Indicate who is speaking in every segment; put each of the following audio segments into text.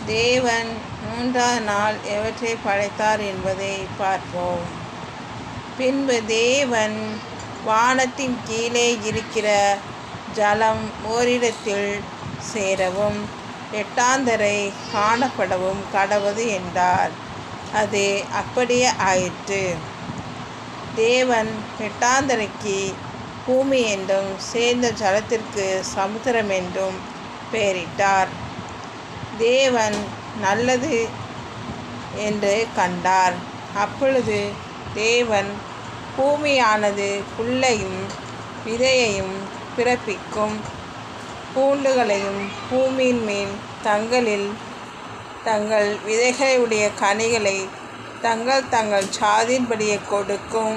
Speaker 1: தேவன் மூன்றாம் நாள் எவற்றை படைத்தார் என்பதை பார்ப்போம். பின்பு தேவன் வானத்தின் கீழே இருக்கிற ஜலம் ஓரிடத்தில் சேரவும் எட்டாந்தரை காணப்படவும் கடவது என்றார். அது அப்படியே ஆயிற்று. தேவன் எட்டாந்தரைக்கு பூமி என்றும் சேர்ந்த ஜலத்திற்கு சமுத்திரம் என்றும் பெயரிட்டார். தேவன் நல்லது என்று கண்டார். அப்பொழுது தேவன் பூமியானது புல்லையும் விதையையும் பிறப்பிக்கும் பூண்டுகளையும் பூமியின் மேல் தங்கள் விதைகளுடைய கனிகளை தங்கள் சாதியின்படியே கொடுக்கும்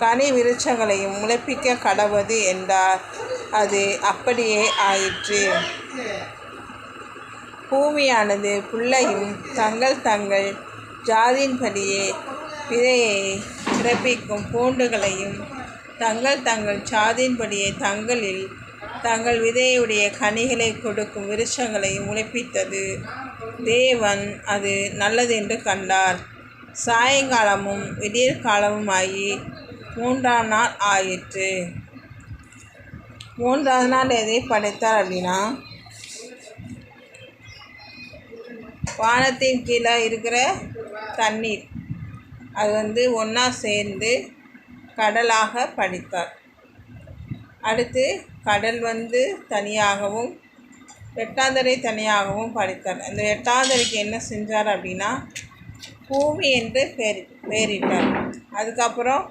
Speaker 1: கனி விருட்சங்களையும் முளைப்பிக்க கடவது என்றார். அது அப்படியே ஆயிற்று. பூமியானது புல்லையும் தங்கள் ஜாதியின்படியே விதையை பிறப்பிக்கும் பூண்டுகளையும் தங்கள் சாதியின்படியே தங்கள் விதையுடைய கனிகளை கொடுக்கும் விருட்சங்களையும் முளைப்பித்தது. தேவன் அது நல்லதென்று கண்டார். சாயங்காலமும் விடியற்காலமுமாகி மூன்றாம் நாள் ஆயிற்று. மூன்றாவது நாள் எதை படைத்தார் அப்படின்னா, வானத்தின் கீழே இருக்கிற தண்ணீர் அது ஒன்றா சேர்ந்து கடலாக படைத்தார். அடுத்து கடல் தனியாகவும் எட்டாந்தரை தனியாகவும் படைத்தார். அந்த எட்டாந்தரைக்கு என்ன செஞ்சார் அப்படின்னா, பூமி என்று பெயரிட்டார். அதுக்கப்புறம்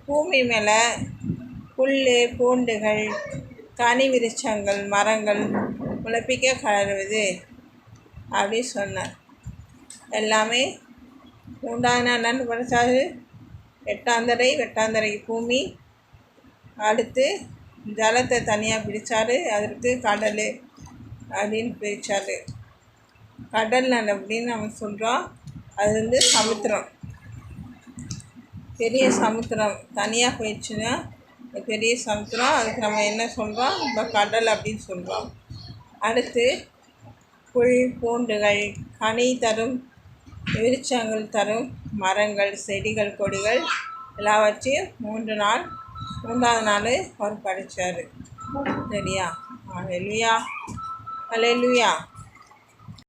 Speaker 1: பூமி மேலே புல் பூண்டுகள் கனி விருட்சங்கள் மரங்கள் முளைப்பிக்க கடவுது அப்படி சொன்னார். எல்லாமே மூன்றாவது நாள் என்னன்னு படைச்சாரு? எட்டாந்தரைக்கு பூமி, அடுத்து ஜலத்தை தனியாக பிடிச்சாரு, அதற்கு கடல் அப்படின்னு பிரித்தார். கடல் அப்படின்னு நம்ம சொல்கிறோம். அது சமுத்திரம், பெரிய சமுத்திரம். தனியாக போயிடுச்சுன்னா பெரிய சமுத்திரம், அதுக்கு நம்ம என்ன சொல்கிறோம்? இப்போ கடல் அப்படின்னு சொல்கிறோம். அடுத்து புல் பூண்டுகள் கனி தரும் விருட்சங்கள் தரும் மரங்கள் செடிகள் கொடிகள் எல்லாவற்றையும் மூன்றாவது நாள் அவர் படைத்தார். சரியா? அல்லேலூயா.